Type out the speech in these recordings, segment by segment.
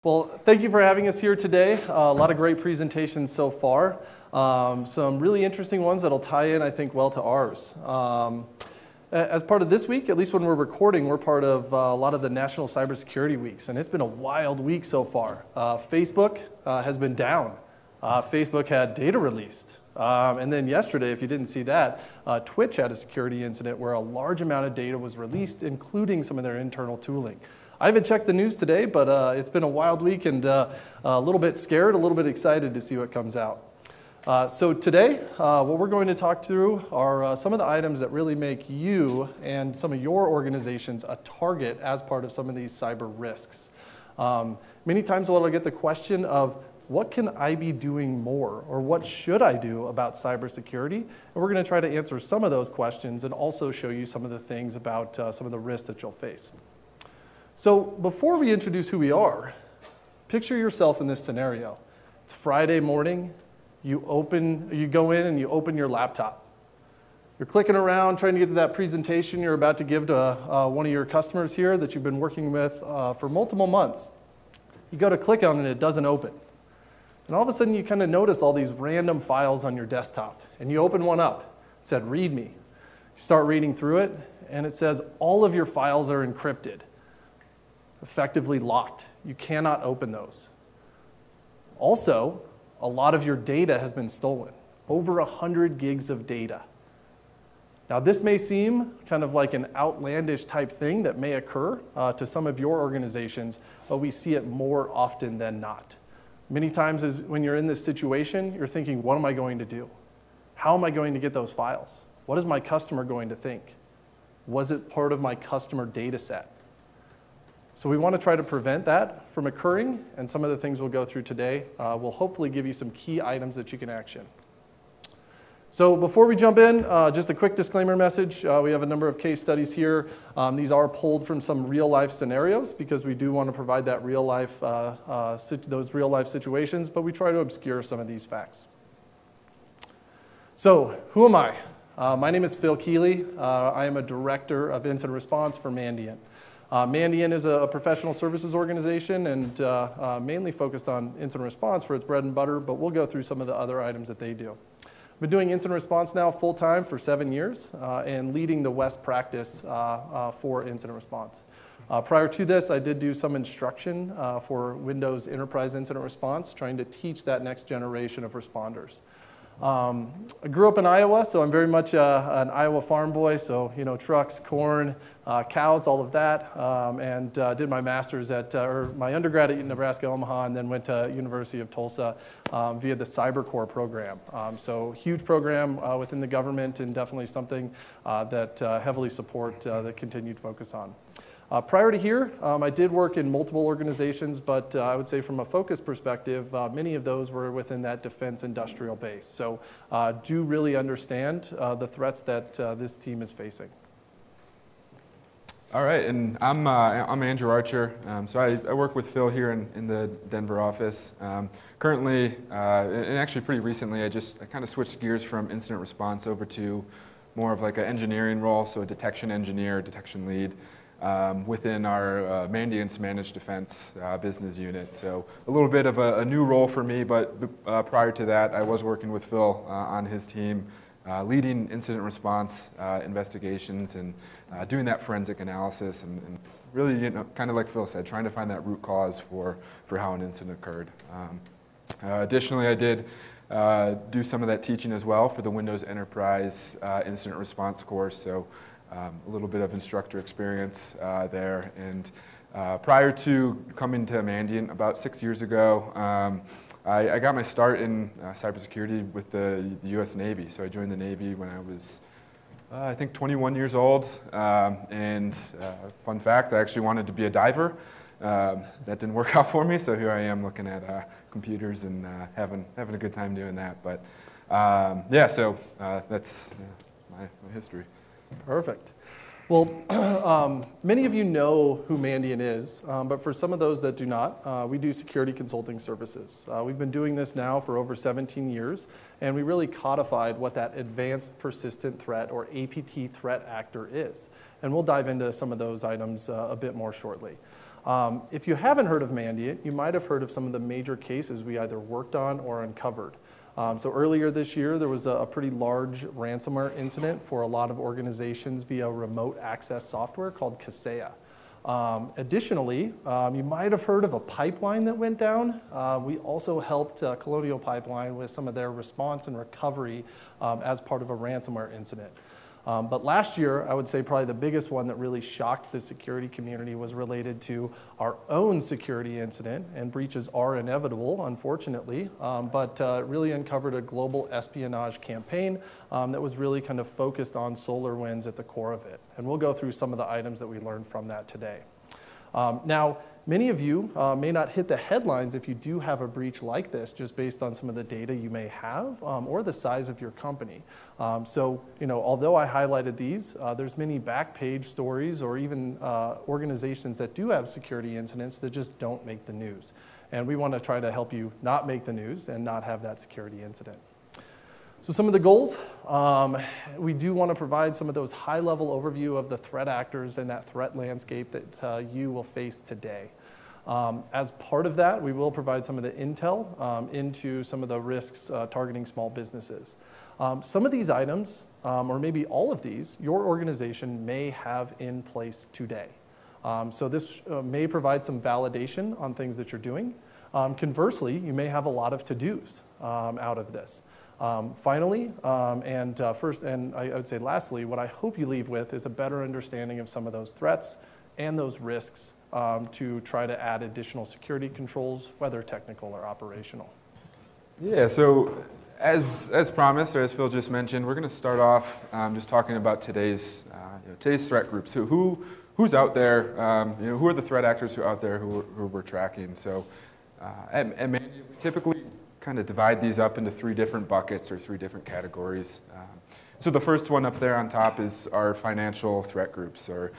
Well, thank you for having us here today. A lot of great presentations so far. Some really interesting ones that'll tie in, I think, well to ours. As part of this week, at least when we're recording, we're part of a lot of the National Cybersecurity Weeks, and it's been a wild week so far. Facebook has been down. Facebook had data released. And then yesterday, if you didn't see that, Twitch had a security incident where a large amount of data was released, including some of their internal tooling. I haven't checked the news today, but it's been a wild week and a little bit scared, a little bit excited to see what comes out. So today, what we're going to talk through are some of the items that really make you and some of your organizations a target as part of some of these cyber risks. Many times I'll get the question of, what can I be doing more, or what should I do about cybersecurity? And we're going to try to answer some of those questions and also show you some of the things about some of the risks that you'll face. So before we introduce who we are, picture yourself in this scenario. It's Friday morning, you go in and you open your laptop. You're clicking around trying to get to that presentation you're about to give to one of your customers here that you've been working with for multiple months. You go to click on it and it doesn't open. And all of a sudden you kind of notice all these random files on your desktop. And you open one up. It said, read me. You start reading through it and it says all of your files are encrypted, effectively locked. You cannot open those. Also, a lot of your data has been stolen. Over 100 gigs of data. Now this may seem kind of like an outlandish type thing that may occur to some of your organizations, but we see it more often than not. Many times when you're in this situation, you're thinking, what am I going to do? How am I going to get those files? What is my customer going to think? Was it part of my customer data set? So we want to try to prevent that from occurring, and some of the things we'll go through today will hopefully give you some key items that you can action. So before we jump in, just a quick disclaimer message. We have a number of case studies here. These are pulled from some real-life scenarios because we do want to provide that real-life, those real-life situations, but we try to obscure some of these facts. So who am I? My name is Phil Kealy. I am a director of incident response for Mandiant. Mandiant is a professional services organization and mainly focused on incident response for its bread and butter, but we'll go through some of the other items that they do. I've been doing incident response now full-time for 7 years and leading the West practice for incident response. Prior to this, I did do some instruction for Windows Enterprise Incident Response, trying to teach that next generation of responders. I grew up in Iowa, so I'm very much an Iowa farm boy, so trucks, corn, cows, all of that, and did my master's or my undergrad at Nebraska Omaha, and then went to University of Tulsa via the Cyber Corps program. So huge program within the government, and definitely something that heavily support the continued focus on. Prior to here, I did work in multiple organizations, but I would say from a focus perspective, many of those were within that defense industrial base. So do really understand the threats that this team is facing. All right, and I'm Andrew Archer. So I work with Phil here in the Denver office. Currently, and actually pretty recently, I kind of switched gears from incident response over to more of like an engineering role, so a detection engineer, detection lead. Within our Mandiant's Managed Defense business unit. So a little bit of a new role for me, but prior to that, I was working with Phil on his team, leading incident response investigations and doing that forensic analysis and really, kind of like Phil said, trying to find that root cause for how an incident occurred. Additionally, I did do some of that teaching as well for the Windows Enterprise Incident Response course. So a little bit of instructor experience there. And prior to coming to Mandiant about 6 years ago, I got my start in cybersecurity with the U.S. Navy. So I joined the Navy when I was, I think, 21 years old. And fun fact, I actually wanted to be a diver. That didn't work out for me, so here I am looking at computers and having a good time doing that. But yeah, so that's my history. Perfect. Well, many of you know who Mandiant is, but for some of those that do not, we do security consulting services. We've been doing this now for over 17 years, and we really codified what that Advanced Persistent Threat, or APT, threat actor is. And we'll dive into some of those items a bit more shortly. If you haven't heard of Mandiant, you might have heard of some of the major cases we either worked on or uncovered. So earlier this year, there was a pretty large ransomware incident for a lot of organizations via remote access software called Kaseya. Additionally, you might have heard of a pipeline that went down. We also helped Colonial Pipeline with some of their response and recovery as part of a ransomware incident. But last year, I would say probably the biggest one that really shocked the security community was related to our own security incident, and breaches are inevitable, unfortunately, but really uncovered a global espionage campaign that was really kind of focused on SolarWinds at the core of it. And we'll go through some of the items that we learned from that today. Now, many of you may not hit the headlines if you do have a breach like this, just based on some of the data you may have or the size of your company. So, although I highlighted these, there's many back page stories or even organizations that do have security incidents that just don't make the news. And we want to try to help you not make the news and not have that security incident. So some of the goals, we do want to provide some of those high-level overview of the threat actors and that threat landscape that you will face today. As part of that, we will provide some of the intel into some of the risks targeting small businesses. Some of these items, or maybe all of these, your organization may have in place today. So this may provide some validation on things that you're doing. Conversely, you may have a lot of to-dos out of this. Finally, first, and I would say lastly, what I hope you leave with is a better understanding of some of those threats and those risks to try to add additional security controls, whether technical or operational. Yeah, so as promised, or as Phil just mentioned, we're going to start off just talking about today's threat groups. So who's out there? Who are the threat actors who are out there who we're tracking? So at Mandiant, we typically kind of divide these up into 3 different buckets or 3 different categories. So the first one up there on top is our financial threat groups, or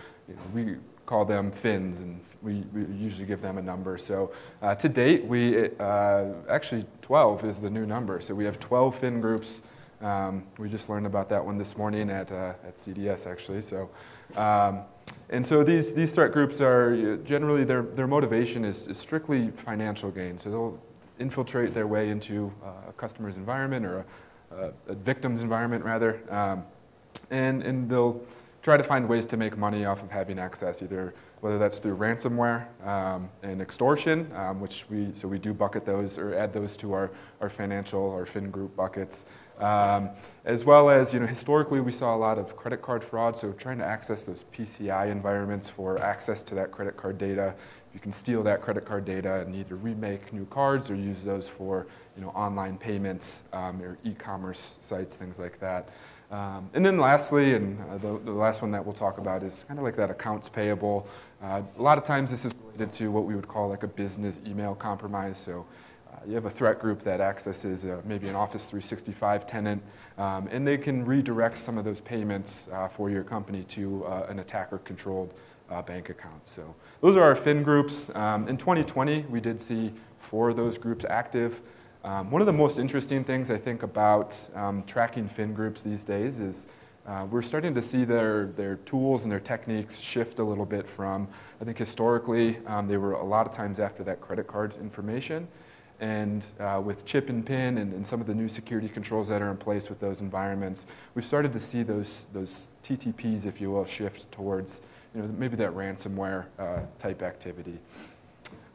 we call them FINs, and we usually give them a number. So to date, actually 12 is the new number. So we have 12 FIN groups. We just learned about that one this morning at CDS, actually. So, and so these threat groups are generally, their motivation is strictly financial gain. So they'll infiltrate their way into a customer's environment, or a victim's environment, rather, and they'll try to find ways to make money off of having access, whether that's through ransomware and extortion, which we do bucket those or add those to our financial or FIN group buckets, as well as historically we saw a lot of credit card fraud, so trying to access those PCI environments for access to that credit card data. You can steal that credit card data and either remake new cards or use those for online payments or e-commerce sites, things like that. And then lastly, and the last one that we'll talk about is kind of like that accounts payable. A lot of times this is related to what we would call like a business email compromise. So you have a threat group that accesses maybe an Office 365 tenant, and they can redirect some of those payments for your company to an attacker-controlled bank account. So those are our FIN groups. In 2020, we did see 4 of those groups active. One of the most interesting things I think about tracking FIN groups these days is we're starting to see their tools and their techniques shift a little bit from, I think historically, they were a lot of times after that credit card information. And with chip and pin and some of the new security controls that are in place with those environments, we've started to see those TTPs, if you will, shift towards maybe that ransomware type activity.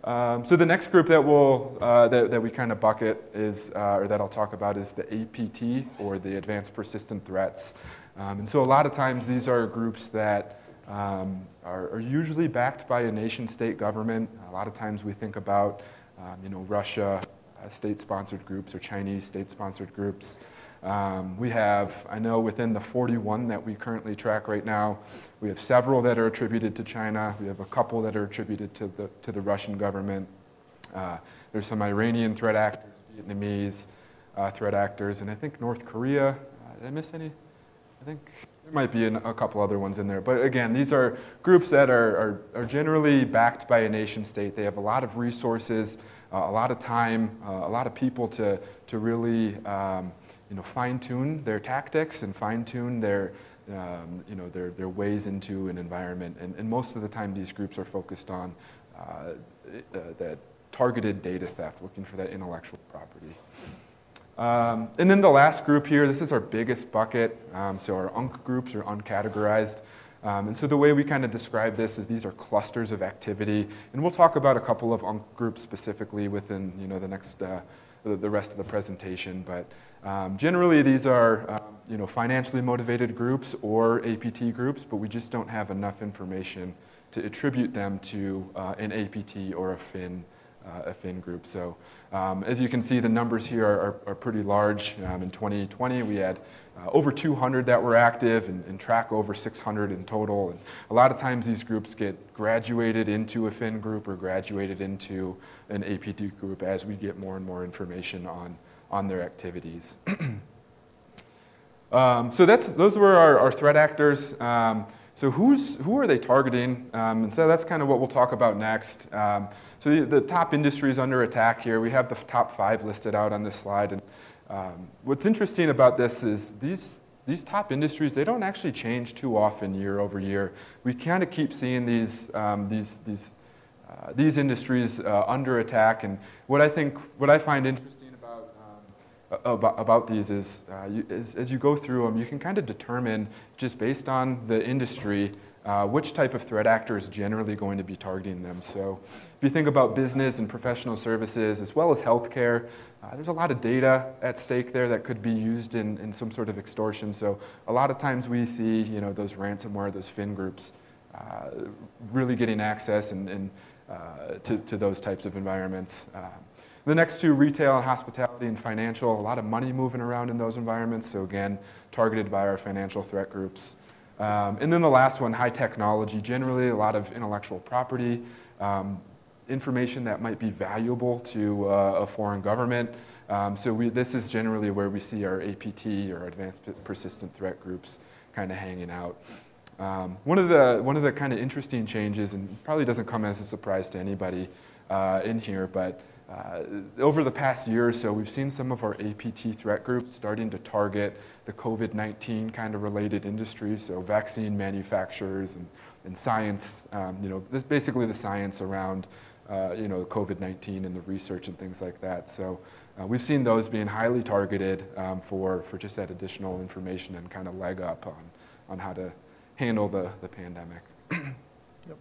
So the next group that we kind of bucket is, or that I'll talk about, is the APT, or the Advanced Persistent Threats. And so a lot of times these are groups that are usually backed by a nation-state government. A lot of times we think about Russia state-sponsored groups or Chinese state-sponsored groups. We have, I know within the 41 that we currently track right now, we have several that are attributed to China. We have a couple that are attributed to the Russian government. There's some Iranian threat actors, Vietnamese threat actors, and I think North Korea. Did I miss any? I think there might be a couple other ones in there. But again, these are groups that are generally backed by a nation state. They have a lot of resources, a lot of time, a lot of people to really fine-tune their tactics and fine-tune their ways into an environment. And most of the time, these groups are focused on that targeted data theft, looking for that intellectual property. And then the last group here, this is our biggest bucket, so our UNC groups are uncategorized. And so the way we kind of describe this is these are clusters of activity, and we'll talk about a couple of UNC groups specifically within the next the rest of the presentation. But generally, these are financially motivated groups or APT groups, but we just don't have enough information to attribute them to an APT or a FIN group. So as you can see, the numbers here are pretty large. In 2020, we had over 200 that were active and track over 600 in total. And a lot of times these groups get graduated into a FIN group or graduated into an APT group as we get more and more information on their activities. So those were our threat actors. So who are they targeting? And so that's kind of what we'll talk about next. So the top industries under attack here, we have the top 5 listed out on this slide. And what's interesting about this is these top industries, they don't actually change too often year over year. We kind of keep seeing these industries under attack. And what I find interesting about these is as you go through them, you can kind of determine just based on the industry which type of threat actor is generally going to be targeting them. So if you think about business and professional services as well as healthcare, there's a lot of data at stake there that could be used in some sort of extortion. So a lot of times we see those ransomware, those FIN groups really getting access to those types of environments. The next two, retail and hospitality and financial, a lot of money moving around in those environments. So again, targeted by our financial threat groups. And then the last one, high technology, generally a lot of intellectual property, information that might be valuable to a foreign government. So this is generally where we see our APT or advanced persistent threat groups kind of hanging out. One of the kind of interesting changes, and probably doesn't come as a surprise to anybody in here, but over the past year or so, we've seen some of our APT threat groups starting to target the COVID-19 kind of related industries, so vaccine manufacturers and science, basically the science around COVID-19 and the research and things like that. So we've seen those being highly targeted for just that additional information and kind of leg up on how to handle the pandemic. Yep.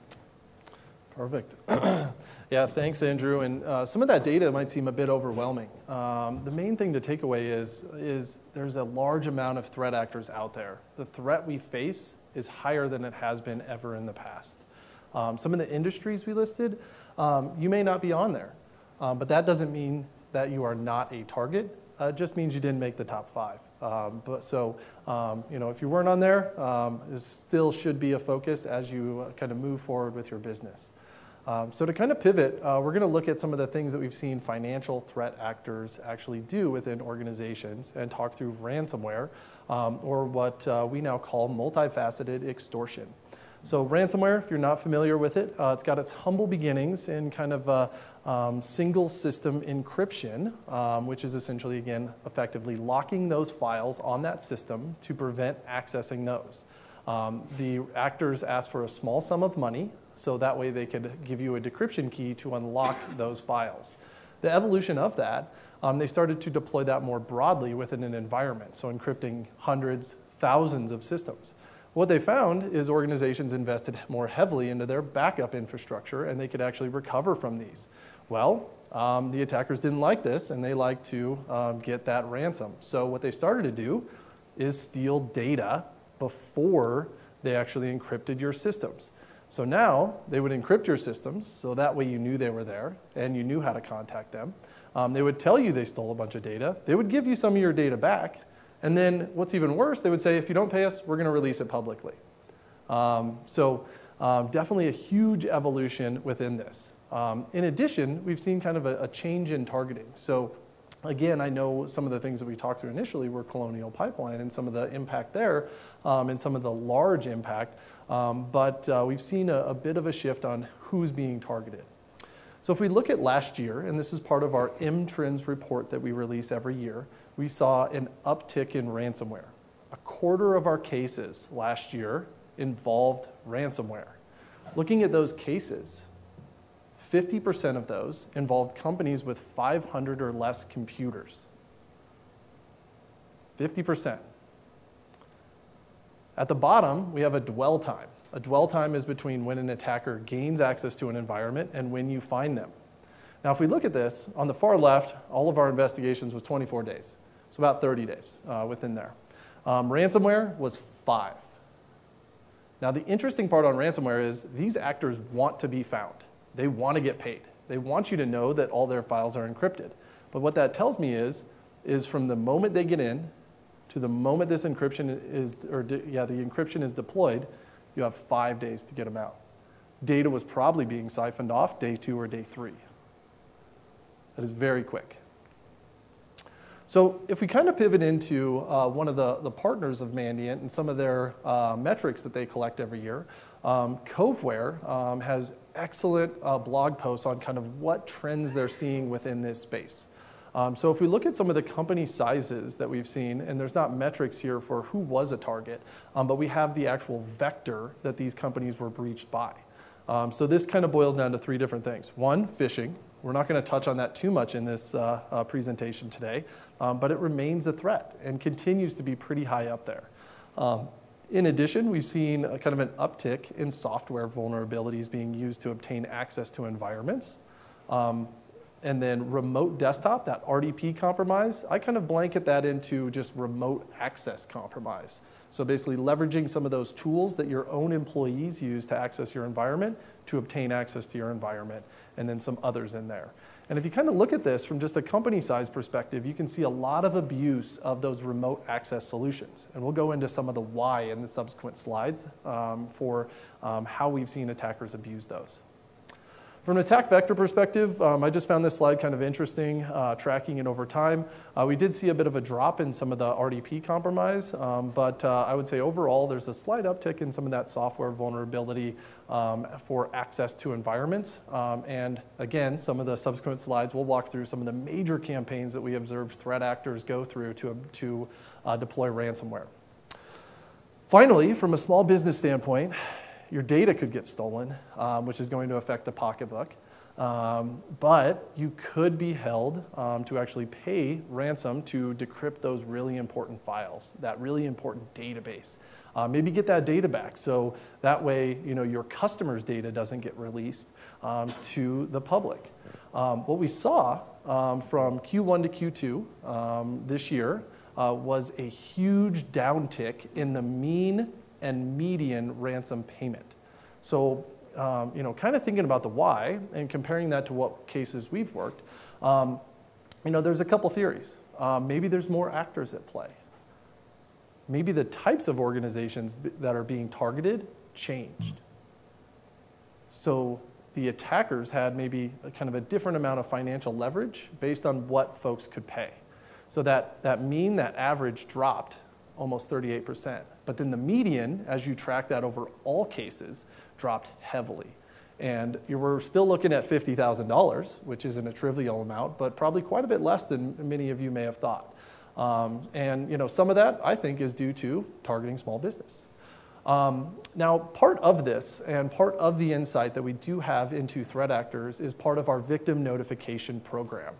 Perfect. Yeah, thanks, Andrew. And some of that data might seem a bit overwhelming. The main thing to take away is there's a large amount of threat actors out there. The threat we face is higher than it has been ever in the past. Some of the industries we listed, you may not be on there, but that doesn't mean that you are not a target. It just means you didn't make the top 5. If you weren't on there, it still should be a focus as you kind of move forward with your business. So to kind of pivot, we're going to look at some of the things that we've seen financial threat actors actually do within organizations and talk through ransomware, or what we now call multifaceted extortion. So ransomware, if you're not familiar with it, it's got its humble beginnings in kind of single system encryption, which is essentially, again, effectively locking those files on that system to prevent accessing those. The actors ask for a small sum of money, so that way they could give you a decryption key to unlock those files. The evolution of that, they started to deploy that more broadly within an environment, so encrypting hundreds, thousands of systems. What they found is organizations invested more heavily into their backup infrastructure, and they could actually recover from these. Well, the attackers didn't like this, and they liked to get that ransom. So what they started to do is steal data before they actually encrypted your systems. So now they would encrypt your systems, so that way you knew they were there, and you knew how to contact them. They would tell you they stole a bunch of data. They would give you some of your data back. And then what's even worse, they would say, if you don't pay us, we're going to release it publicly. Definitely a huge evolution within this. In addition, we've seen kind of a change in targeting. So again, I know some of the things that we talked through initially were Colonial Pipeline and some of the impact there and some of the large impact. But we've seen a bit of a shift on who's being targeted. So if we look at last year, and this is part of our M-Trends report that we release every year, we saw an uptick in ransomware. A quarter of our cases last year involved ransomware. Looking at those cases, 50% of those involved companies with 500 or less computers. 50%. At the bottom, we have a dwell time. A dwell time is between when an attacker gains access to an environment and when you find them. Now, if we look at this, on the far left, all of our investigations was 24 days. So about 30 days within there. Ransomware was 5. Now, the interesting part on ransomware is these actors want to be found. They want to get paid. They want you to know that all their files are encrypted. But what that tells me is from the moment they get in to the moment this encryption is, the encryption is deployed, you have 5 days to get them out. Data was probably being siphoned off day 2 or day 3. That is very quick. So if we kind of pivot into one of the partners of Mandiant and some of their metrics that they collect every year, Coveware has excellent blog posts on kind of what trends they're seeing within this space. So if we look at some of the company sizes that we've seen, and there's not metrics here for who was a target, but we have the actual vector that these companies were breached by. So this kind of boils down to 3 different things. 1, phishing. We're not going to touch on that too much in this presentation today, but it remains a threat and continues to be pretty high up there. In addition, we've seen a kind of an uptick in software vulnerabilities being used to obtain access to environments. And then remote desktop, that RDP compromise, I kind of blanket that into just remote access compromise. So basically leveraging some of those tools that your own employees use to access your environment to obtain access to your environment, and then some others in there. And if you kind of look at this from just a company size perspective, you can see a lot of abuse of those remote access solutions. And we'll go into some of the why in the subsequent slides for how we've seen attackers abuse those. From an attack vector perspective, I just found this slide kind of interesting, tracking it over time. We did see a bit of a drop in some of the RDP compromise, but I would say overall there's a slight uptick in some of that software vulnerability for access to environments. And again, some of the subsequent slides will walk through some of the major campaigns that we observed threat actors go through to deploy ransomware. Finally, from a small business standpoint, your data could get stolen, which is going to affect the pocketbook. But you could be held to actually pay ransom to decrypt those really important files, that really important database. Maybe get that data back so that way your customers' data doesn't get released to the public. What we saw from Q1 to Q2 this year was a huge downtick in the mean and median ransom payment. So, kind of thinking about the why and comparing that to what cases we've worked, there's a couple theories. Maybe there's more actors at play. Maybe the types of organizations that are being targeted changed. So the attackers had maybe kind of a different amount of financial leverage based on what folks could pay. So that average dropped almost 38%. But then the median, as you track that over all cases, dropped heavily. And you were still looking at $50,000, which isn't a trivial amount, but probably quite a bit less than many of you may have thought. And some of that, I think, is due to targeting small business. Now, part of this and part of the insight that we do have into threat actors is part of our victim notification program.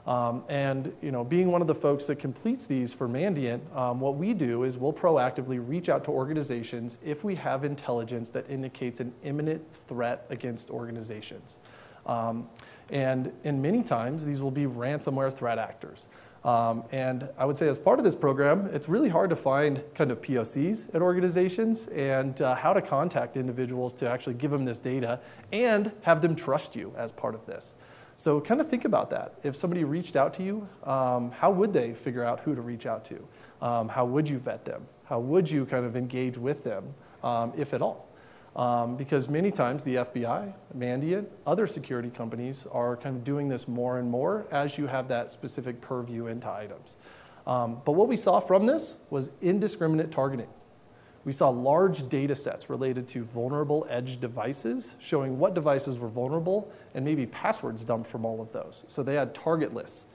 Being one of the folks that completes these for Mandiant, what we do is we'll proactively reach out to organizations if we have intelligence that indicates an imminent threat against organizations. And many times, these will be ransomware threat actors. And I would say as part of this program, it's really hard to find kind of POCs at organizations and how to contact individuals to actually give them this data and have them trust you as part of this. So kind of think about that. If somebody reached out to you, how would they figure out who to reach out to? How would you vet them? How would you kind of engage with them, if at all? Because many times the FBI, Mandiant, other security companies are kind of doing this more and more as you have that specific purview into items. But what we saw from this was indiscriminate targeting. We saw large data sets related to vulnerable edge devices, showing what devices were vulnerable and maybe passwords dumped from all of those. So they had target lists.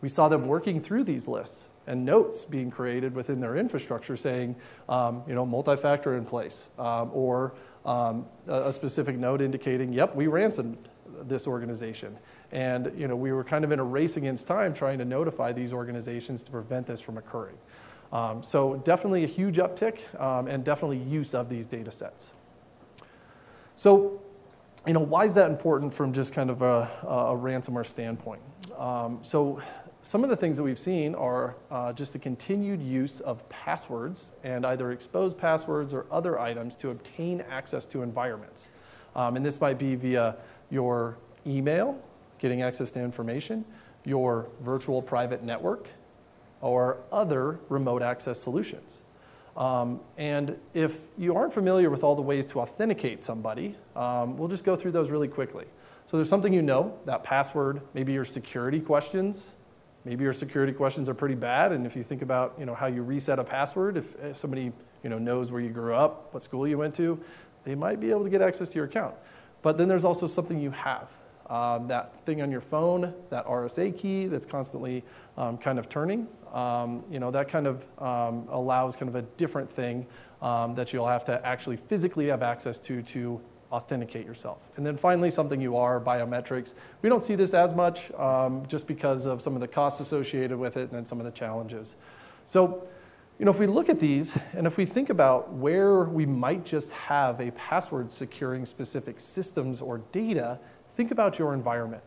We saw them working through these lists and notes being created within their infrastructure saying, multi-factor in place, or a specific note indicating, yep, we ransomed this organization. And we were kind of in a race against time trying to notify these organizations to prevent this from occurring. So definitely a huge uptick and definitely use of these data sets. So, why is that important from just kind of a ransomware standpoint? So some of the things that we've seen are just the continued use of passwords and either exposed passwords or other items to obtain access to environments. And this might be via your email, getting access to information, your virtual private network, or other remote access solutions. And if you aren't familiar with all the ways to authenticate somebody, we'll just go through those really quickly. So there's something that password, maybe your security questions. Maybe your security questions are pretty bad, and if you think about how you reset a password, if somebody knows where you grew up, what school you went to, they might be able to get access to your account. But then there's also something you have. That thing on your phone, that RSA key that's constantly kind of turning, that kind of allows kind of a different thing that you'll have to actually physically have access to authenticate yourself. And then finally, something you are, biometrics. We don't see this as much just because of some of the costs associated with it and then some of the challenges. So, if we look at these and if we think about where we might just have a password securing specific systems or data, think about your environment.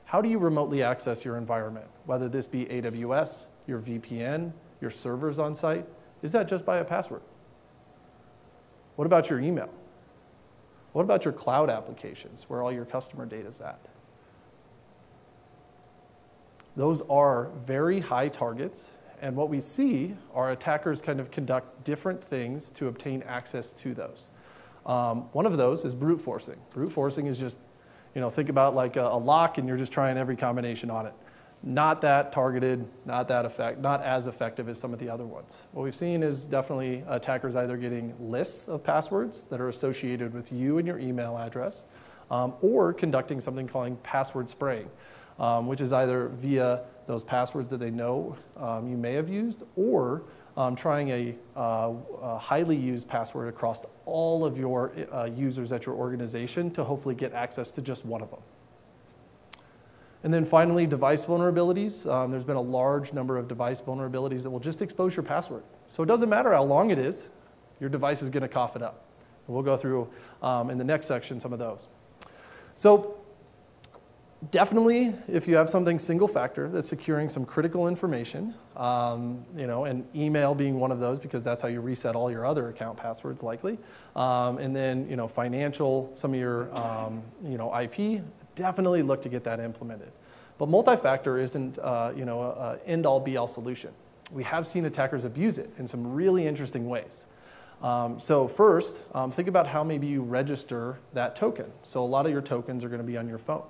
How do you remotely access your environment? Whether this be AWS, your VPN, your servers on site, is that just by a password? What about your email? What about your cloud applications where all your customer data is at? Those are very high targets, and what we see are attackers kind of conduct different things to obtain access to those. One of those is brute forcing. Brute forcing is just, think about like a lock and you're just trying every combination on it. Not that targeted, not as effective as some of the other ones. What we've seen is definitely attackers either getting lists of passwords that are associated with you and your email address, or conducting something called password spraying, which is either via those passwords that they know you may have used, or trying a highly used password across all of your users at your organization to hopefully get access to just one of them. And then finally, device vulnerabilities. There's been a large number of device vulnerabilities that will just expose your password. So it doesn't matter how long it is, your device is going to cough it up. And we'll go through in the next section some of those. So definitely, if you have something single factor that's securing some critical information, and email being one of those because that's how you reset all your other account passwords likely, and then financial, some of your IP. Definitely look to get that implemented. But multi-factor isn't an end-all be-all solution. We have seen attackers abuse it in some really interesting ways. So first, think about how maybe you register that token. So a lot of your tokens are going to be on your phone.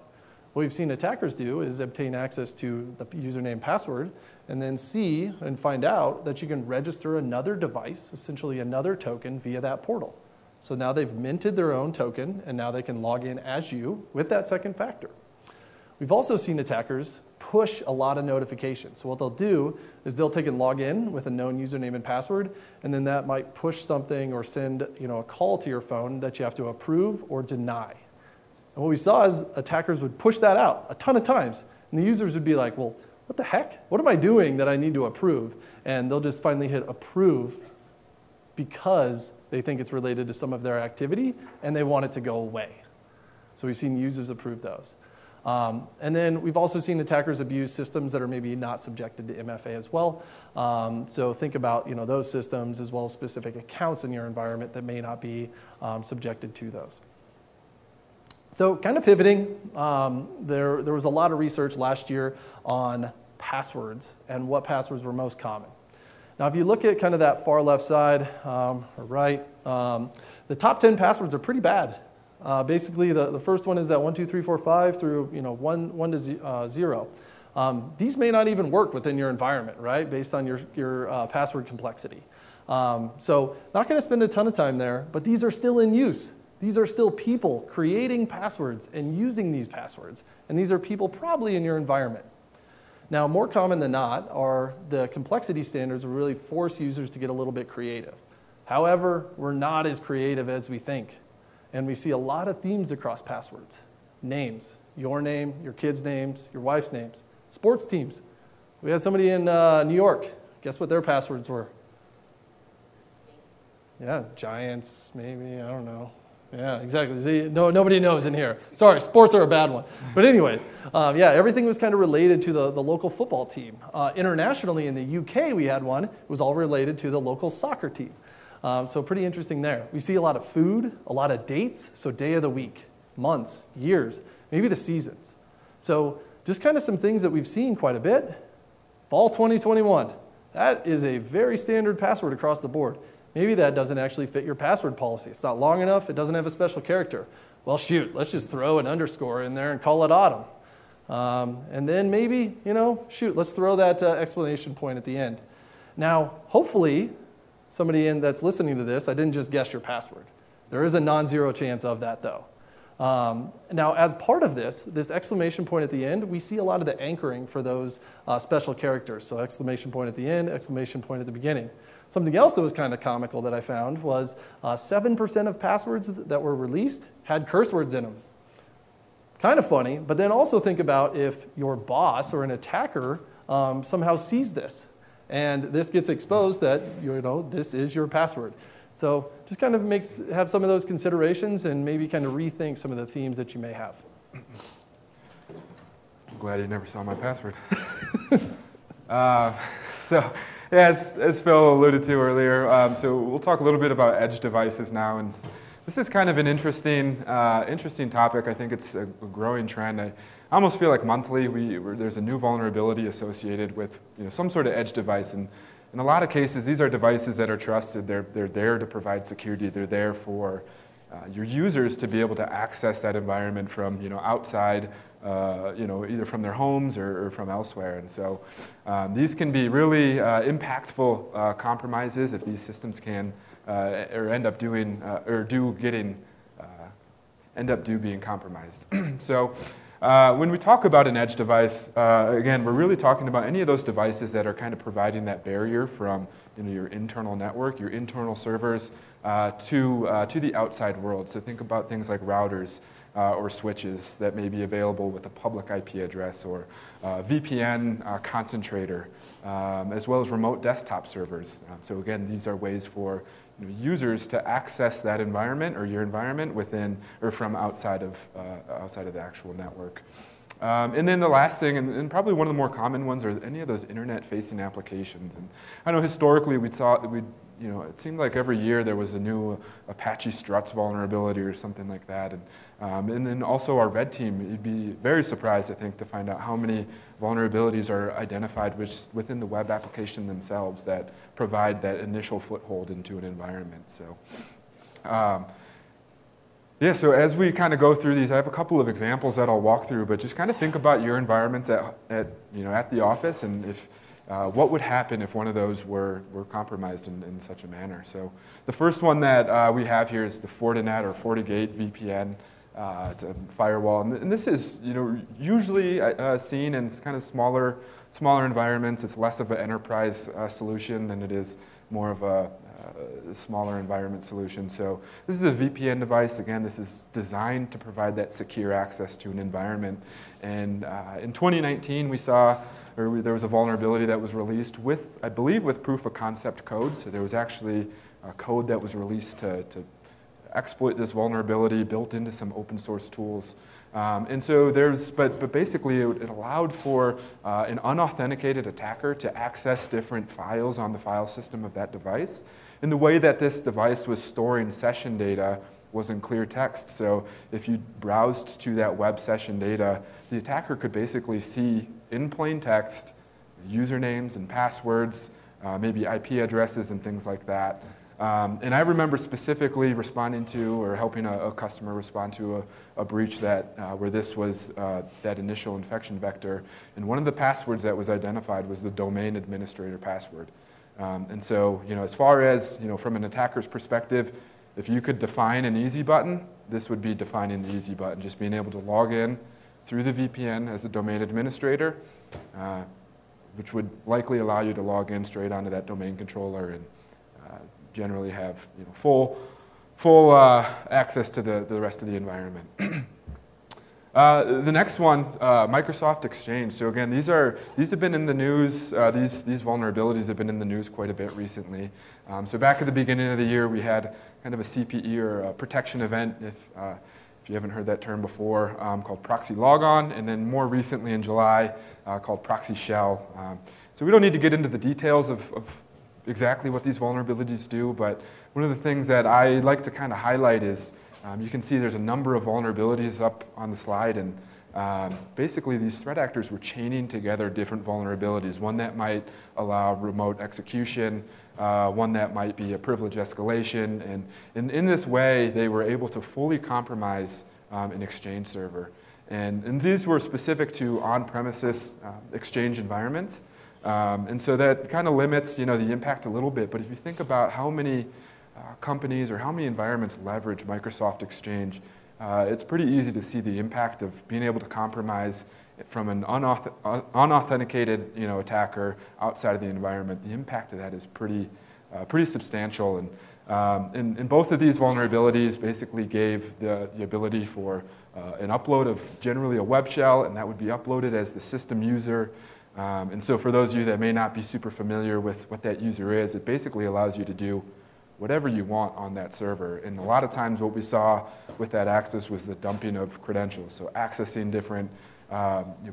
What we've seen attackers do is obtain access to the username password and then see and find out that you can register another device, essentially another token, via that portal. So now they've minted their own token, and now they can log in as you with that second factor. We've also seen attackers push a lot of notifications. So what they'll do is they'll take and log in with a known username and password, and then that might push something or send a call to your phone that you have to approve or deny. And what we saw is attackers would push that out a ton of times, and the users would be like, well, what the heck? What am I doing that I need to approve? And they'll just finally hit approve because they think it's related to some of their activity, and they want it to go away. So we've seen users approve those. And then we've also seen attackers abuse systems that are maybe not subjected to MFA as well. So think about those systems as well as specific accounts in your environment that may not be subjected to those. So kind of pivoting, there was a lot of research last year on passwords and what passwords were most common. Now, if you look at kind of that far left side, or right, the top 10 passwords are pretty bad. Basically, the first one is that 1, 2, 3, 4, 5 through 1 to 0. These may not even work within your environment, right, based on your password complexity. So not going to spend a ton of time there, but these are still in use. These are still people creating passwords and using these passwords. And these are people probably in your environment. Now, more common than not are the complexity standards that really force users to get a little bit creative. However, we're not as creative as we think. And we see a lot of themes across passwords. names. Your name, your kids' names, your wife's names. Sports teams. We had somebody in New York. Guess what their passwords were? Yeah, Giants, maybe, I don't know. Yeah, exactly. See, nobody knows in here. Sorry, sports are a bad one. But anyways, yeah, everything was kind of related to the local football team. Internationally, in the UK, we had one. It was all related to the local soccer team. So pretty interesting there. We see a lot of food, a lot of dates, so day of the week, months, years, maybe the seasons. So just kind of some things that we've seen quite a bit. Fall 2021, that is a very standard password across the board. Maybe that doesn't actually fit your password policy. It's not long enough, it doesn't have a special character. Well, shoot, let's just throw an underscore in there and call it autumn. And then maybe, shoot, let's throw that exclamation point at the end. Now, hopefully, somebody that's listening to this, I didn't just guess your password. There is a non-zero chance of that, though. Now, as part of this exclamation point at the end, we see a lot of the anchoring for those special characters. So exclamation point at the end, exclamation point at the beginning. Something else that was kind of comical that I found was 7% of passwords that were released had curse words in them. Kind of funny, but then also think about if your boss or an attacker somehow sees this. And this gets exposed that, this is your password. So just kind of have some of those considerations and maybe kind of rethink some of the themes that you may have. I'm glad you never saw my password. Yeah, as Phil alluded to earlier, so we'll talk a little bit about edge devices now. And this is kind of an interesting topic. I think it's a growing trend. I almost feel like monthly there's a new vulnerability associated with some sort of edge device. And in a lot of cases, these are devices that are trusted. They're there to provide security. They're there for your users to be able to access that environment from outside, either from their homes or from elsewhere. And so these can be really impactful compromises if these systems can end up being compromised. So when we talk about an edge device, again, we're really talking about any of those devices that are kind of providing that barrier from your internal network, your internal servers, to the outside world. So think about things like routers or switches that may be available with a public IP address, or VPN concentrator, as well as remote desktop servers. So again, these are ways for users to access that environment or your environment within or from outside of the actual network. And then the last thing, and probably one of the more common ones, are any of those internet-facing applications. And I know historically it seemed like every year there was a new Apache Struts vulnerability or something like that. And then also our red team, you'd be very surprised, I think, to find out how many vulnerabilities are identified within the web application themselves that provide that initial foothold into an environment. So, so as we kind of go through these, I have a couple of examples that I'll walk through, but just kind of think about your environments at the office, and if what would happen if one of those were compromised in such a manner. So the first one that we have here is the Fortinet or Fortigate VPN. It's a firewall, and this is usually seen in kind of smaller environments. It's less of an enterprise solution than it is more of a smaller environment solution. So this is a VPN device. Again, this is designed to provide that secure access to an environment. And in 2019, we saw, there was a vulnerability that was released I believe with proof of concept code. So there was actually a code that was released to exploit this vulnerability built into some open source tools. And so but basically it allowed for an unauthenticated attacker to access different files on the file system of that device. And the way that this device was storing session data was in clear text. So if you browsed to that web session data, the attacker could basically see in plain text usernames and passwords, maybe IP addresses and things like that. And I remember specifically responding to or helping a customer respond to a breach where this was that initial infection vector. And one of the passwords that was identified was the domain administrator password. And so, as far as, from an attacker's perspective, if you could define an easy button, this would be defining the easy button, just being able to log in through the VPN as a domain administrator, which would likely allow you to log in straight onto that domain controller and generally have full access to the rest of the environment. The next one, Microsoft Exchange. So again, these have been in the news. These vulnerabilities have been in the news quite a bit recently. So back at the beginning of the year, we had kind of a CPE or a protection event, if you haven't heard that term before, called Proxy Logon, and then more recently in July, called Proxy Shell. So we don't need to get into the details of exactly what these vulnerabilities do, but one of the things that I like to kind of highlight is you can see there's a number of vulnerabilities up on the slide, and basically these threat actors were chaining together different vulnerabilities. One that might allow remote execution, one that might be a privilege escalation, and in this way they were able to fully compromise an Exchange server. And these were specific to on-premises Exchange environments. And so that kind of limits, the impact a little bit. But if you think about how many companies or how many environments leverage Microsoft Exchange, it's pretty easy to see the impact of being able to compromise from an unauthenticated, attacker outside of the environment. The impact of that is pretty substantial. And both of these vulnerabilities basically gave the ability for an upload of generally a web shell, and that would be uploaded as the system user. And so for those of you that may not be super familiar with what that user is, it basically allows you to do whatever you want on that server. And a lot of times what we saw with that access was the dumping of credentials. So accessing different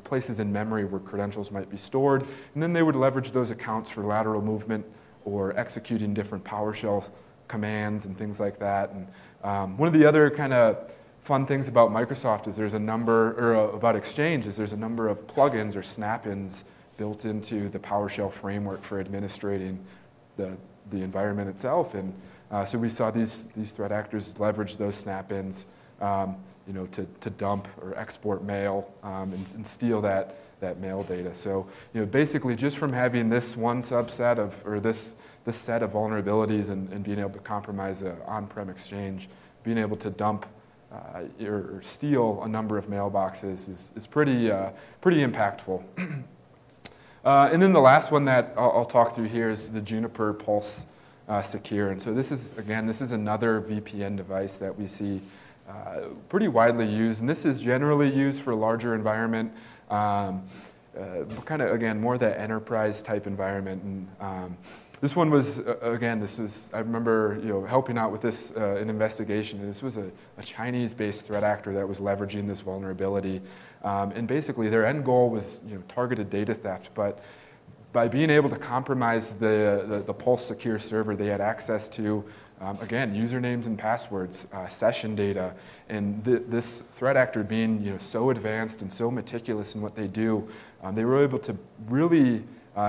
places in memory where credentials might be stored. And then they would leverage those accounts for lateral movement or executing different PowerShell commands and things like that. And one of the other kind of fun things about Microsoft is there's a number, or about Exchange, is there's a number of plugins or snap-ins built into the PowerShell framework for administrating the environment itself. And so we saw these threat actors leverage those snap-ins to dump or export mail and steal that mail data. So basically just from having this one subset of, or this set of vulnerabilities and being able to compromise an on-prem Exchange, being able to dump or steal a number of mailboxes is pretty impactful. And then the last one that I'll talk through here is the Juniper Pulse Secure. And so this is another VPN device that we see pretty widely used. And this is generally used for a larger environment, kind of, again, more that enterprise type environment. And this one was, I remember helping out with this an investigation. And this was a Chinese-based threat actor that was leveraging this vulnerability. And basically their end goal was targeted data theft. But by being able to compromise the Pulse Secure server, they had access to, again, usernames and passwords, session data. And this threat actor being so advanced and so meticulous in what they do, they were able to really,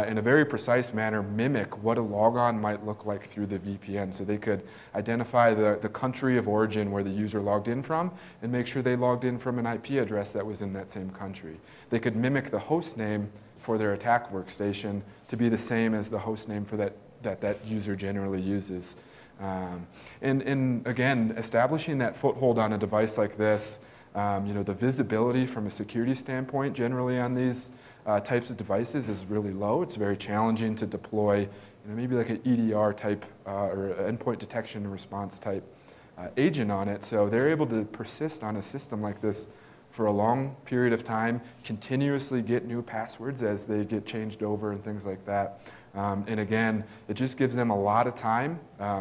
in a very precise manner, mimic what a logon might look like through the VPN. So they could identify the country of origin where the user logged in from and make sure they logged in from an IP address that was in that same country. They could mimic the host name for their attack workstation to be the same as the host name for that user generally uses. And again, establishing that foothold on a device like this, the visibility from a security standpoint generally on these types of devices is really low. It's very challenging to deploy maybe like an EDR type or endpoint detection and response type agent on it. So they're able to persist on a system like this for a long period of time, continuously get new passwords as they get changed over and things like that. And again, it just gives them a lot of time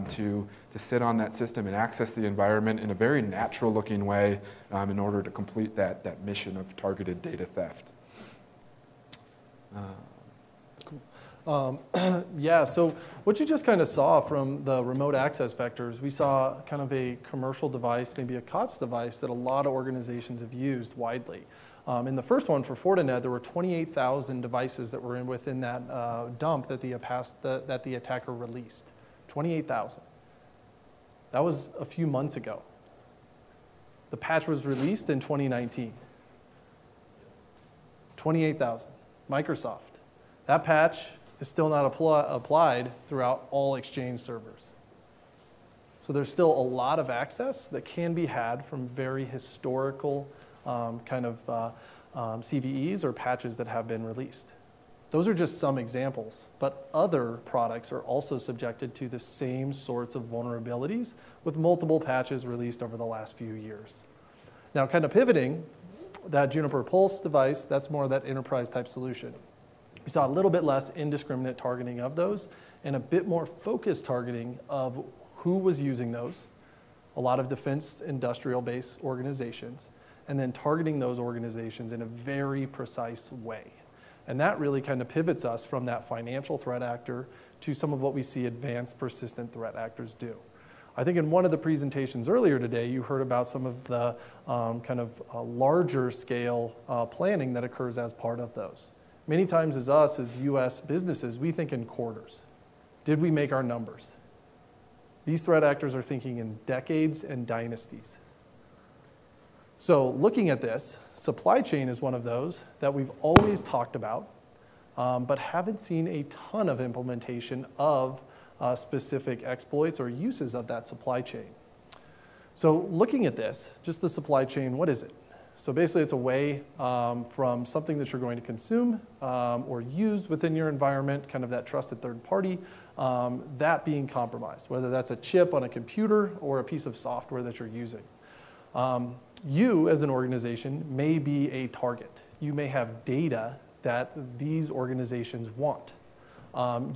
to sit on that system and access the environment in a very natural looking way in order to complete that mission of targeted data theft. Cool. Yeah, so what you just kind of saw from the remote access vectors, we saw kind of a commercial device, maybe a COTS device that a lot of organizations have used widely. In the first one for Fortinet, there were 28,000 devices that were within that dump that the attacker released. 28,000. That was a few months ago. The patch was released in 2019. 28,000. Microsoft. That patch is still not applied throughout all Exchange servers. So there's still a lot of access that can be had from very historical CVEs or patches that have been released. Those are just some examples, but other products are also subjected to the same sorts of vulnerabilities with multiple patches released over the last few years. Now, kind of pivoting, That Juniper Pulse device, that's more of that enterprise type solution. We saw a little bit less indiscriminate targeting of those and a bit more focused targeting of who was using those, a lot of defense industrial-based organizations, and then targeting those organizations in a very precise way. And that really kind of pivots us from that financial threat actor to some of what we see advanced persistent threat actors do. I think in one of the presentations earlier today, you heard about some of the larger scale planning that occurs as part of those. Many times as us, as US businesses, we think in quarters. Did we make our numbers? These threat actors are thinking in decades and dynasties. So looking at this, supply chain is one of those that we've always talked about, but haven't seen a ton of implementation of specific exploits or uses of that supply chain. So looking at this, just the supply chain, what is it? So basically it's a way from something that you're going to consume or use within your environment, kind of that trusted third party, that being compromised, whether that's a chip on a computer or a piece of software that you're using. You as an organization may be a target. You may have data that these organizations want.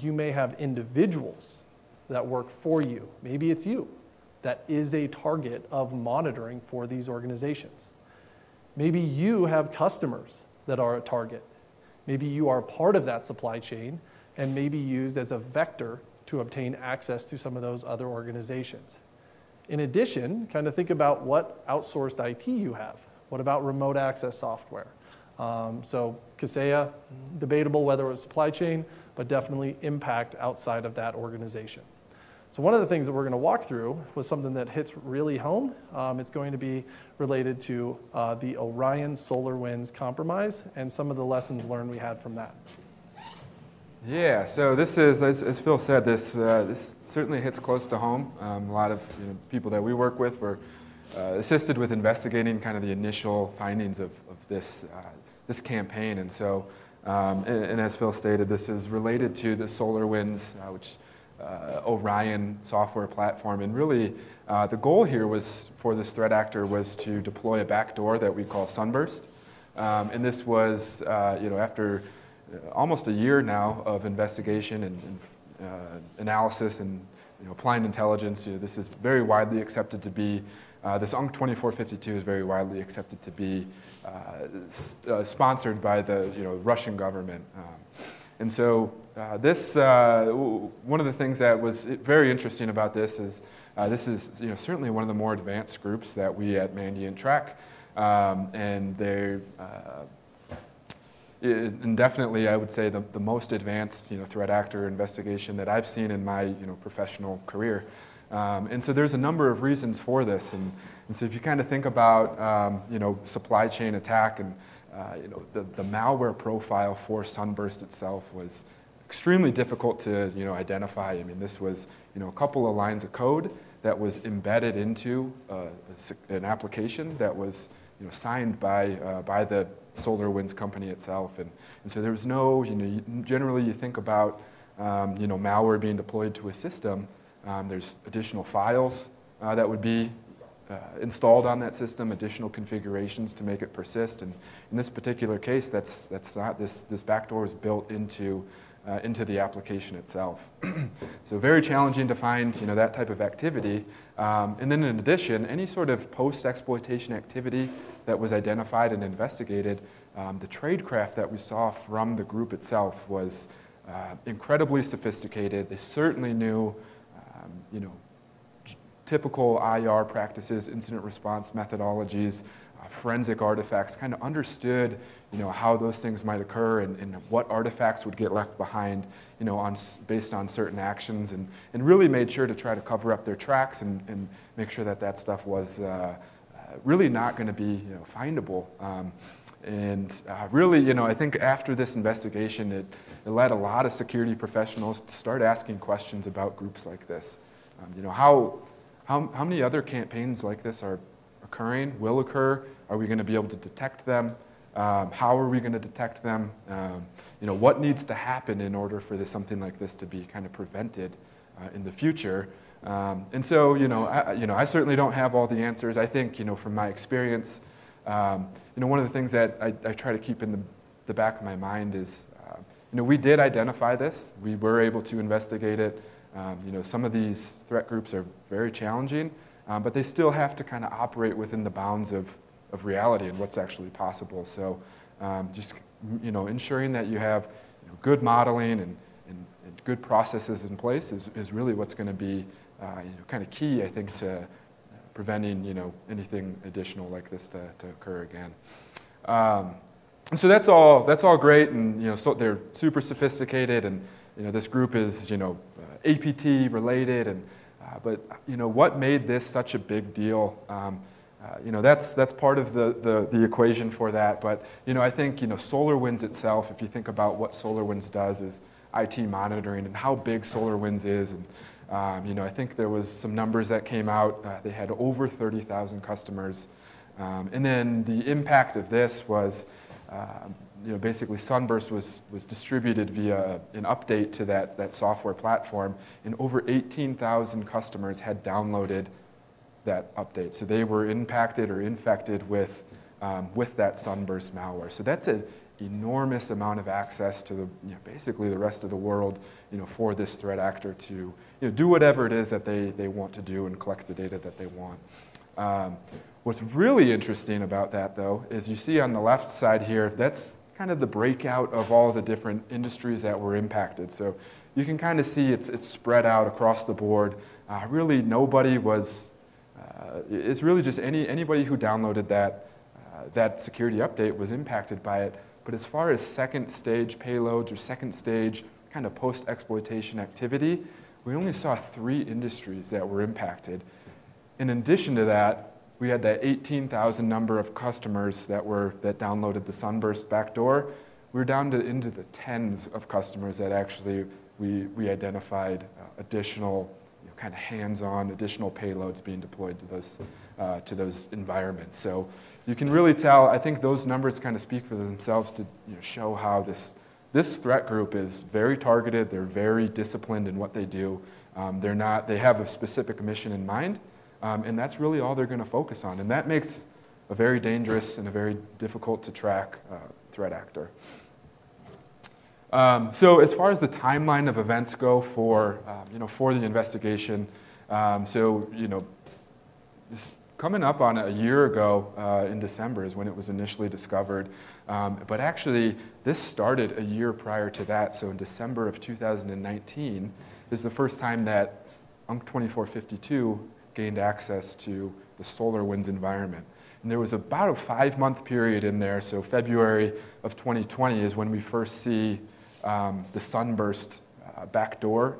You may have individuals that work for you. Maybe it's you that is a target of monitoring for these organizations. Maybe you have customers that are a target. Maybe you are part of that supply chain and may be used as a vector to obtain access to some of those other organizations. In addition, kind of think about what outsourced IT you have. What about remote access software? So Kaseya, debatable whether it was supply chain, but definitely impact outside of that organization. So one of the things that we're going to walk through was something that hits really home. It's going to be related to the Orion SolarWinds compromise and some of the lessons learned we had from that. Yeah, so this is, as Phil said, this certainly hits close to home. A lot of people that we work with were assisted with investigating kind of the initial findings of this campaign. And so, and as Phil stated, this is related to the SolarWinds, which Orion software platform. And really, the goal here was for this threat actor was to deploy a backdoor that we call SUNBURST. And this was, after almost a year now of investigation and analysis and applying intelligence, this is very widely accepted to be, this UNC 2452 is very widely accepted to be sponsored by the Russian government. And so one of the things that was very interesting about this is certainly one of the more advanced groups that we at Mandiant track, and they're and definitely, I would say, the most advanced threat actor investigation that I've seen in my professional career. And so there's a number of reasons for this. And so if you kind of think about supply chain attack and the malware profile for SUNBURST itself was extremely difficult to identify. I mean, this was a couple of lines of code that was embedded into an application that was signed by the SolarWinds company itself, and so there was no, generally you think about, malware being deployed to a system, there's additional files that would be installed on that system, additional configurations to make it persist, and in this particular case, that's not, this backdoor is built into the application itself. So very challenging to find, that type of activity. And then in addition, any sort of post-exploitation activity that was identified and investigated, the tradecraft that we saw from the group itself was incredibly sophisticated. They certainly knew, typical IR practices, incident response methodologies, forensic artifacts, kind of understood, how those things might occur and what artifacts would get left behind, based on certain actions, and really made sure to try to cover up their tracks and make sure that stuff was really not going to be, findable. Really, I think after this investigation, it led a lot of security professionals to start asking questions about groups like this. How many other campaigns like this are occurring, will occur? Are we going to be able to detect them? How are we going to detect them? What needs to happen in order for something like this to be kind of prevented in the future? And so, I certainly don't have all the answers. I think, from my experience, One of the things that I try to keep in the back of my mind is, we did identify this. We were able to investigate it. Some of these threat groups are very challenging, but they still have to kind of operate within the bounds of reality and what's actually possible. So just ensuring that you have good modeling and good processes in place is really what's going to be kind of key, I think, to preventing anything additional like this to occur again. And so that's all great, and so they're super sophisticated, and this group is APT related, and but what made this such a big deal? That's part of the equation for that. But I think SolarWinds itself, if you think about what SolarWinds does, is IT monitoring and how big SolarWinds is. And I think there was some numbers that came out. They had over 30,000 customers, and then the impact of this was, basically SUNBURST was distributed via an update to that software platform, and over 18,000 customers had downloaded that update. So they were impacted or infected with that SUNBURST malware. So that's an enormous amount of access to basically the rest of the world, for this threat actor to do whatever it is that they want to do and collect the data that they want. What's really interesting about that, though, is you see on the left side here, that's kind of the breakout of all the different industries that were impacted. So you can kind of see it's spread out across the board. Really, nobody was. It's really just anybody who downloaded that security update was impacted by it. But as far as second stage payloads or second stage kind of post-exploitation activity, we only saw 3 industries that were impacted. In addition to that, we had that 18,000 number of customers that downloaded the SUNBURST backdoor. We were down into the tens of customers that actually we identified additional kind of hands-on additional payloads being deployed to those environments. So you can really tell. I think those numbers kind of speak for themselves to show how this threat group is very targeted. They're very disciplined in what they do. They have a specific mission in mind. And that's really all they're going to focus on. And that makes a very dangerous and a very difficult to track threat actor. So as far as the timeline of events go for the investigation, this coming up on a year ago in December is when it was initially discovered. But actually, this started a year prior to that. So in December of 2019 is the first time that UNC2452 gained access to the SolarWinds environment. And there was about a 5-month period in there. So February of 2020 is when we first see the SUNBURST backdoor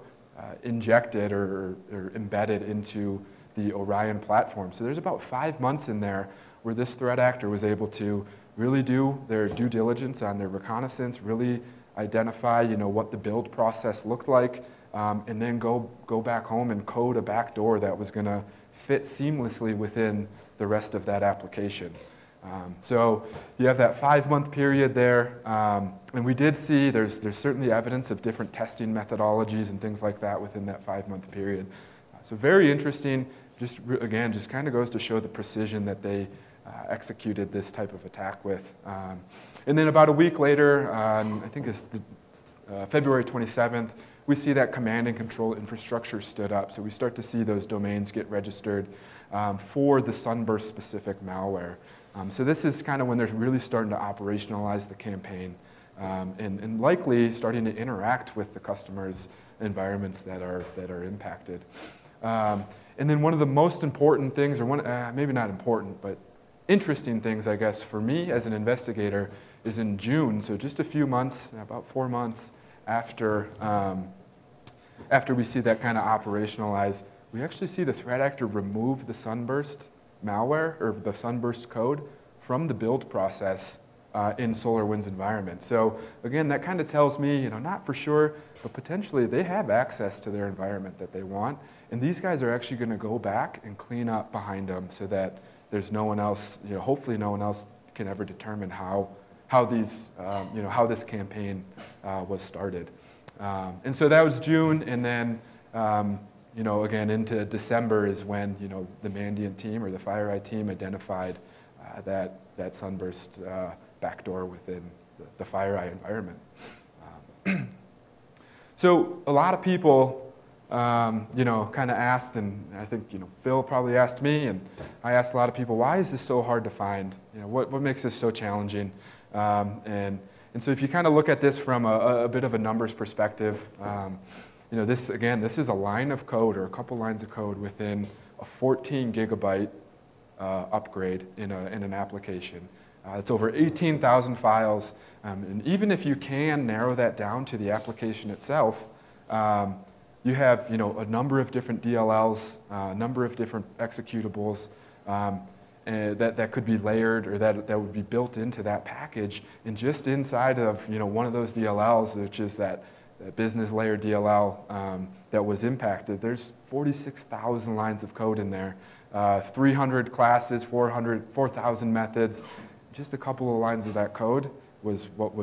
injected or embedded into the Orion platform. So there's about 5 months in there where this threat actor was able to really do their due diligence on their reconnaissance, really identify what the build process looked like, and then go back home and code a backdoor that was going to fit seamlessly within the rest of that application. So you have that 5-month period there, and we did see there's certainly evidence of different testing methodologies and things like that within that 5-month period. So very interesting. Just kind of goes to show the precision that they executed this type of attack with. And then about a week later, I think it's February 27th, we see that command and control infrastructure stood up. So we start to see those domains get registered for the SUNBURST specific malware. So this is kind of when they're really starting to operationalize the campaign and likely starting to interact with the customers' environments that are impacted. And then one of the most important things, or maybe not important, but interesting things, I guess, for me as an investigator is in June, so just a few months, about 4 months after we see that kind of operationalize, we actually see the threat actor remove the SUNBURST malware or the SUNBURST code from the build process in SolarWinds environment. So again, that kind of tells me, not for sure, but potentially they have access to their environment that they want, and these guys are actually going to go back and clean up behind them so that there's no one else, hopefully no one else can ever determine how this campaign was started. And so that was June, and then again into December is when the Mandiant team or the FireEye team identified that SUNBURST backdoor within the FireEye environment. So a lot of people, kind of asked, and I think Phil probably asked me, and I asked a lot of people, why is this so hard to find? What makes this so challenging? And so if you kind of look at this from a bit of a numbers perspective, this is a line of code or a couple lines of code within a 14 gigabyte upgrade in an application. It's over 18,000 files, and even if you can narrow that down to the application itself, you have a number of different DLLs, a number of different executables that could be layered or that would be built into that package. And just inside of one of those DLLs, which is that business layer DLL that was impacted, there's 46,000 lines of code in there, 300 classes, 4,000 methods. Just a couple of lines of that code was what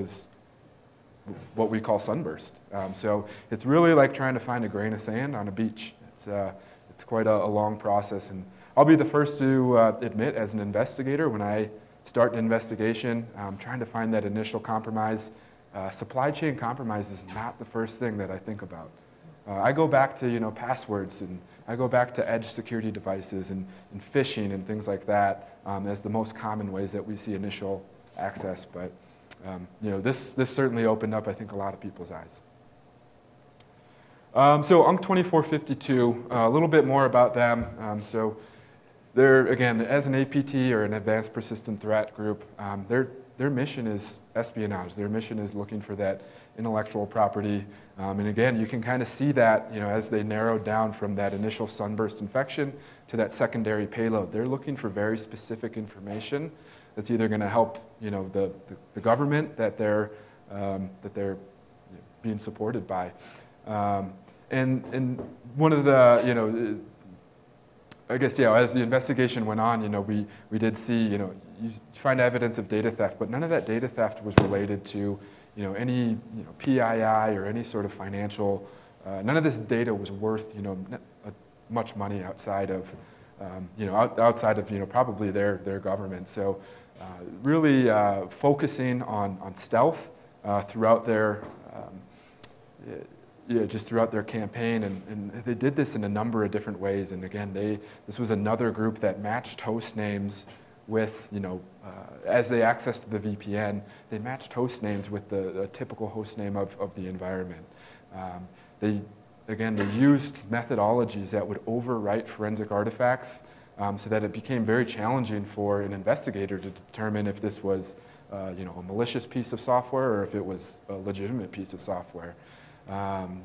we call SUNBURST. So it's really like trying to find a grain of sand on a beach. It's quite a long process, and I'll be the first to admit, as an investigator, when I start an investigation, trying to find that initial compromise, supply chain compromise is not the first thing that I think about. I go back to passwords, and I go back to edge security devices and phishing and things like that as the most common ways that we see initial access. But this certainly opened up, I think, a lot of people's eyes. So UNC2452, a little bit more about them. So they're, again, as an APT or an Advanced Persistent Threat Group, their mission is espionage. Their mission is looking for that intellectual property. And again, you can kind of see that as they narrowed down from that initial SUNBURST infection to that secondary payload. They're looking for very specific information that's either going to help the government that they're being supported by. And one of the I guess as the investigation went on, we did see you find evidence of data theft, but none of that data theft was related to any PII or any sort of financial. None of this data was worth much money outside of probably their government. So really focusing on stealth throughout their just throughout their campaign, and they did this in a number of different ways. And again, this was another group that matched host names with, as they accessed the VPN, they matched host names with the typical host name of the environment. They used methodologies that would overwrite forensic artifacts so that it became very challenging for an investigator to determine if this was a malicious piece of software or if it was a legitimate piece of software.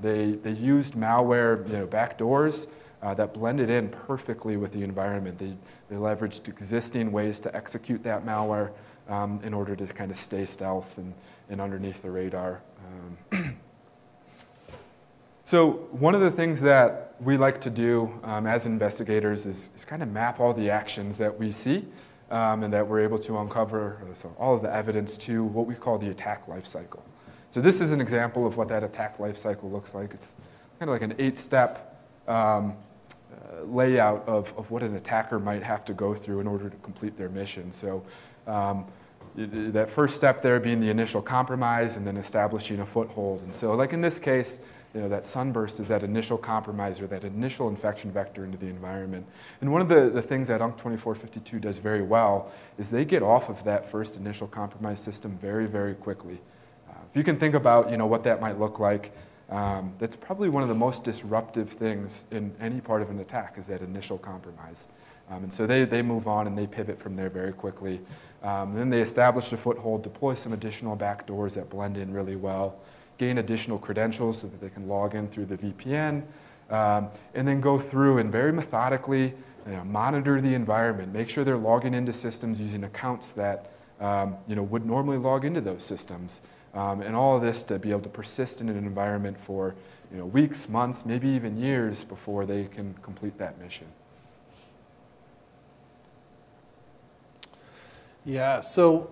They used malware backdoors that blended in perfectly with the environment. They leveraged existing ways to execute that malware in order to kind of stay stealth and underneath the radar. So one of the things that we like to do as investigators is kind of map all the actions that we see and that we're able to uncover, so all of the evidence, to what we call the attack lifecycle. So this is an example of what that attack lifecycle looks like. It's kind of like an 8-step layout of what an attacker might have to go through in order to complete their mission. So that first step there being the initial compromise and then establishing a foothold. And so like in this case, that SUNBURST is that initial compromise or that initial infection vector into the environment. And one of the things that UNC2452 does very well is they get off of that first initial compromise system very, very quickly. If you can think about what that might look like, that's probably one of the most disruptive things in any part of an attack is that initial compromise. And so they move on and they pivot from there very quickly. Then they establish a foothold, deploy some additional backdoors that blend in really well, gain additional credentials so that they can log in through the VPN, and then go through and very methodically monitor the environment, make sure they're logging into systems using accounts that would normally log into those systems. And all of this to be able to persist in an environment for weeks, months, maybe even years before they can complete that mission. Yeah, so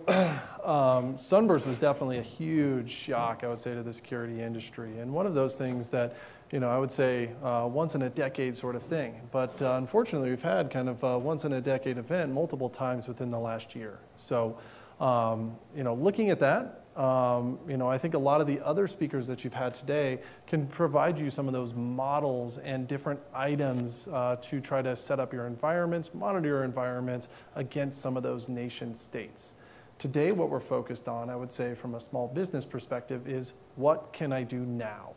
SUNBURST was definitely a huge shock, I would say, to the security industry. And one of those things that I would say once in a decade sort of thing. But unfortunately, we've had kind of a once in a decade event multiple times within the last year. So, looking at that, I think a lot of the other speakers that you've had today can provide you some of those models and different items to try to set up your environments, monitor your environments against some of those nation states. Today, what we're focused on, I would say from a small business perspective, is what can I do now?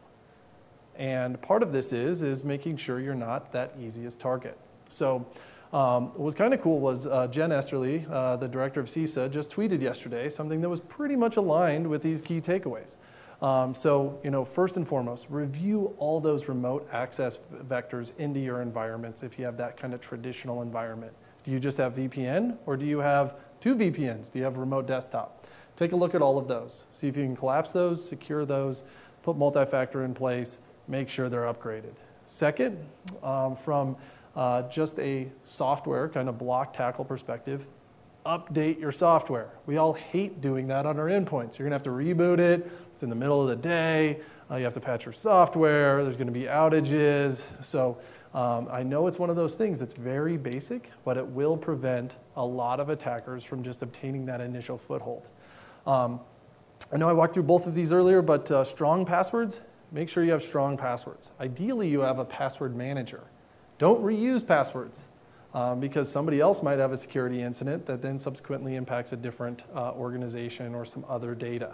And part of this is making sure you're not that easiest target. So what was kind of cool was Jen Esterly, the director of CISA, just tweeted yesterday something that was pretty much aligned with these key takeaways. First and foremost, review all those remote access vectors into your environments if you have that kind of traditional environment. Do you just have VPN, or do you have 2 VPNs? Do you have remote desktop? Take a look at all of those. See if you can collapse those, secure those, put multi-factor in place, make sure they're upgraded. Second, from just a software kind of block tackle perspective, update your software. We all hate doing that on our endpoints. You're gonna have to reboot it. It's in the middle of the day. You have to patch your software. There's gonna be outages. So I know it's one of those things that's very basic, but it will prevent a lot of attackers from just obtaining that initial foothold. I know I walked through both of these earlier, but strong passwords, make sure you have strong passwords. Ideally, you have a password manager. Don't reuse passwords because somebody else might have a security incident that then subsequently impacts a different organization or some other data.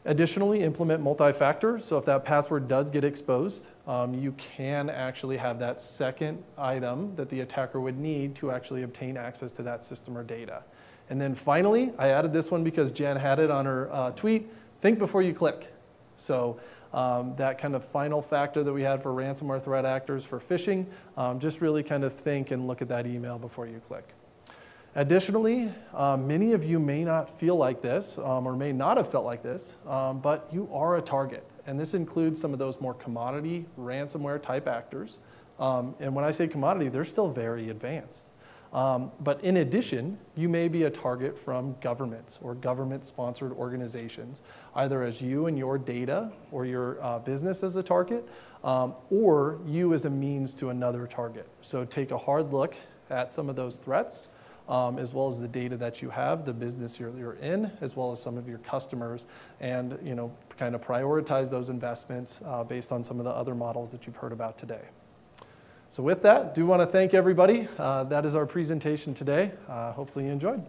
Additionally, implement multi-factor. So if that password does get exposed, you can actually have that second item that the attacker would need to actually obtain access to that system or data. And then finally, I added this one because Jen had it on her tweet, think before you click. So that kind of final factor that we had for ransomware threat actors for phishing, just really kind of think and look at that email before you click. Additionally, many of you may not feel like this or may not have felt like this, but you are a target. And this includes some of those more commodity ransomware type actors. And when I say commodity, they're still very advanced. But in addition, you may be a target from governments or government-sponsored organizations, either as you and your data or your business as a target, or you as a means to another target. So take a hard look at some of those threats, as well as the data that you have, the business you're in, as well as some of your customers, and kind of prioritize those investments based on some of the other models that you've heard about today. So with that, do want to thank everybody. That is our presentation today. Hopefully you enjoyed.